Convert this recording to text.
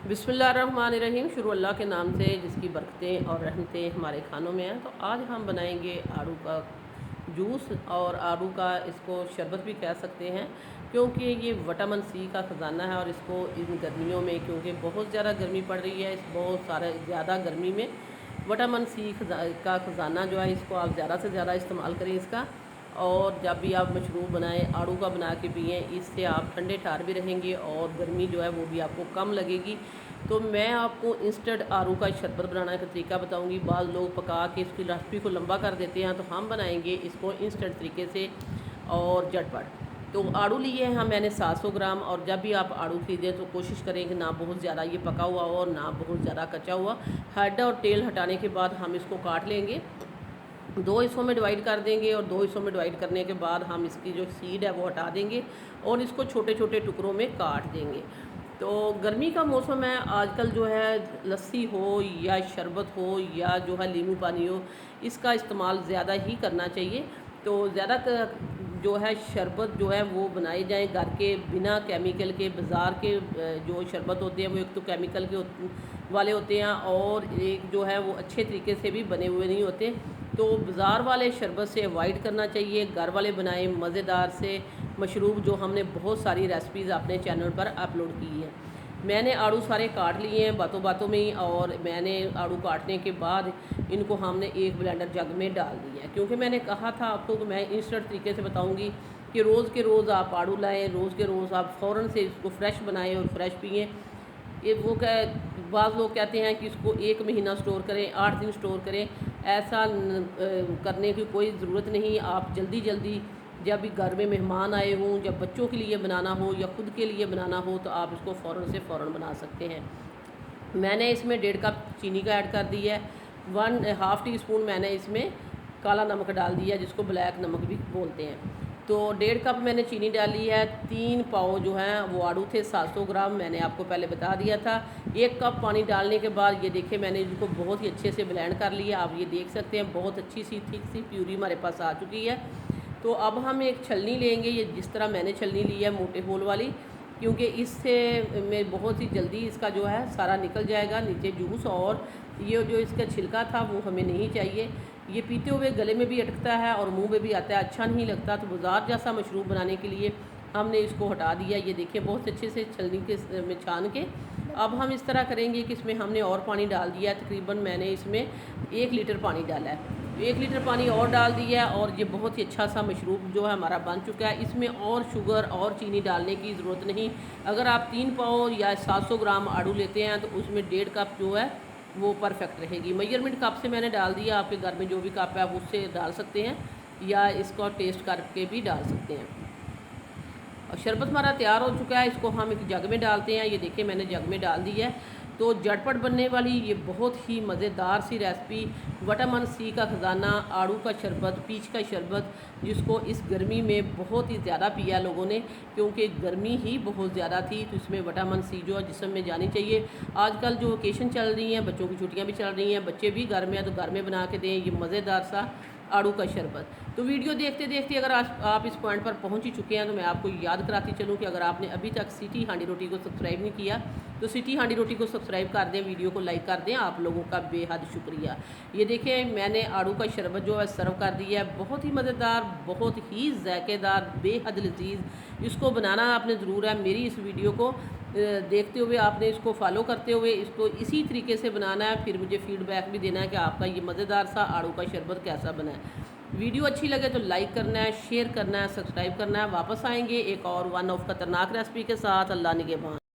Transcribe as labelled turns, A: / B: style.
A: बिस्मिल्लाहिर्रहमानिर्रहीम। शुरू अल्लाह के नाम से जिसकी बरकतें और रहमतें हमारे खानों में हैं। तो आज हम बनाएंगे आड़ू का जूस और आड़ू का इसको शरबत भी कह सकते हैं, क्योंकि ये विटामिन सी का ख़जाना है। और इसको इन गर्मियों में, क्योंकि बहुत ज़्यादा गर्मी पड़ रही है, इस बहुत सारे ज़्यादा गर्मी में विटामिन सी का ख़जाना जो है, इसको आप ज़्यादा से ज़्यादा इस्तेमाल करें इसका। और जब भी आप मशरूब बनाएं, आड़ू का बना के पिएँ, इससे आप ठंडे ठार भी रहेंगे और गर्मी जो है वो भी आपको कम लगेगी। तो मैं आपको इंस्टेंट आड़ू का शरबत बनाने का तरीका बताऊंगी। बाद लोग पका के इसकी रेसिपी को लंबा कर देते हैं, तो हम बनाएंगे इसको इंस्टेंट तरीके से और झटपट। तो आड़ू लिए हैं हम मैंने 700 ग्राम। और जब भी आप आड़ू खरीदें तो कोशिश करें कि ना बहुत ज़्यादा ये पका हुआ हो और ना बहुत ज़्यादा कच्चा हुआ। हेड और टेल हटाने के बाद हम इसको काट लेंगे, 2 हिस्सों में डिवाइड कर देंगे। और 2 हिस्सों में डिवाइड करने के बाद हम इसकी जो सीड है वो हटा देंगे और इसको छोटे छोटे टुकड़ों में काट देंगे। तो गर्मी का मौसम है, आजकल जो है लस्सी हो या शरबत हो या जो है नींबू पानी हो, इसका इस्तेमाल ज़्यादा ही करना चाहिए। तो ज़्यादा जो है शरबत जो है वो बनाए जाएं घर के, बिना केमिकल के। बाज़ार के जो शरबत होते हैं वो एक तो केमिकल के वाले होते हैं और एक जो है वो अच्छे तरीके से भी बने हुए नहीं होते। तो बाज़ार वाले शरबत से अवॉइड करना चाहिए, घर वाले बनाए मज़ेदार से मशरूब, जो हमने बहुत सारी रेसिपीज़ अपने चैनल पर अपलोड की है। मैंने आड़ू सारे काट लिए हैं बातों बातों में ही। और मैंने आड़ू काटने के बाद इनको हमने एक ब्लेंडर जग में डाल दिया है, क्योंकि मैंने कहा था आपको कि मैं इंस्टेंट तरीके से बताऊंगी कि रोज़ के रोज़ आप आड़ू लाएँ, रोज़ के रोज़ आप फ़ौरन से इसको फ्रेश बनाएं और फ्रेश पिएँ। ये वो बाज़ लोग कहते हैं कि इसको 1 महीना स्टोर करें, 8 दिन स्टोर करें। ऐसा करने की कोई ज़रूरत नहीं। आप जल्दी जल्दी जब भी घर में मेहमान आए हों, जब बच्चों के लिए बनाना हो या ख़ुद के लिए बनाना हो, तो आप इसको फ़ौरन से फ़ौरन बना सकते हैं। मैंने इसमें 1.5 कप चीनी का ऐड कर दिया है। 1/2 टी स्पून मैंने इसमें काला नमक डाल दिया, जिसको ब्लैक नमक भी बोलते हैं। तो 1.5 कप मैंने चीनी डाली है। 3 पाव जो हैं वो आड़ू थे, 700 ग्राम, मैंने आपको पहले बता दिया था। 1 कप पानी डालने के बाद ये देखिए मैंने इनको बहुत ही अच्छे से ब्लेंड कर लिया। आप ये देख सकते हैं बहुत अच्छी सी थिक सी प्यूरी हमारे पास आ चुकी है। तो अब हम एक छलनी लेंगे, ये जिस तरह मैंने छलनी ली है मोटे होल वाली, क्योंकि इससे में बहुत ही जल्दी इसका जो है सारा निकल जाएगा नीचे जूस। और ये जो इसका छिलका था वो हमें नहीं चाहिए। ये पीते हुए गले में भी अटकता है और मुंह में भी आता है, अच्छा नहीं लगता। तो बाज़ार जैसा मशरूब बनाने के लिए हमने इसको हटा दिया। ये देखिए बहुत अच्छे से छलनी के में छान के। अब हम इस तरह करेंगे कि इसमें हमने और पानी डाल दिया है। तकरीबन मैंने इसमें 1 लीटर पानी डाला है। 1 लीटर पानी और डाल दिया है और ये बहुत ही अच्छा सा मशरूब जो है हमारा बन चुका है। इसमें और शुगर और चीनी डालने की ज़रूरत नहीं। अगर आप 3 पाव या 700 ग्राम आड़ू लेते हैं तो उसमें 1.5 कप जो है वो परफेक्ट रहेगी। मेजरमेंट कप से मैंने डाल दिया, आपके घर में जो भी कप है आप उससे डाल सकते हैं या इसको टेस्ट करके भी डाल सकते हैं। और शरबत हमारा तैयार हो चुका है, इसको हम एक जग में डालते हैं। ये देखिए मैंने जग में डाल दी है। तो झटपट बनने वाली ये बहुत ही मज़ेदार सी रेसिपी, विटामिन सी का ख़जाना, आड़ू का शरबत, पीच का शरबत, जिसको इस गर्मी में बहुत ही ज़्यादा पिया लोगों ने, क्योंकि गर्मी ही बहुत ज़्यादा थी। तो इसमें विटामिन सी जो है जिस्म में जानी चाहिए। आजकल जो वेकेशन चल रही हैं, बच्चों की छुट्टियां भी चल रही हैं, बच्चे भी घर में हैं, तो घर में बना के दें ये मज़ेदार सा आड़ू का शरबत। तो वीडियो देखते देखते अगर आप इस पॉइंट पर पहुंच ही चुके हैं, तो मैं आपको याद कराती चलूं कि अगर आपने अभी तक सिटी हांडी रोटी को सब्सक्राइब नहीं किया तो सिटी हांडी रोटी को सब्सक्राइब कर दें, वीडियो को लाइक कर दें। आप लोगों का बेहद शुक्रिया। ये देखें मैंने आड़ू का शरबत जो है सर्व कर दिया है। बहुत ही मज़ेदार, बहुत ही ज़ायकेदार, बेहद लजीज। इसको बनाना आपने ज़रूर है। मेरी इस वीडियो को देखते हुए आपने इसको फॉलो करते हुए इसको इसी तरीके से बनाना है। फिर मुझे फीडबैक भी देना है कि आपका ये मज़ेदार सा आड़ू का शरबत कैसा बना है। वीडियो अच्छी लगे तो लाइक करना है, शेयर करना है, सब्सक्राइब करना है। वापस आएंगे एक और वन ऑफ खतरनाक रेसिपी के साथ। अल्लाह निगहबान।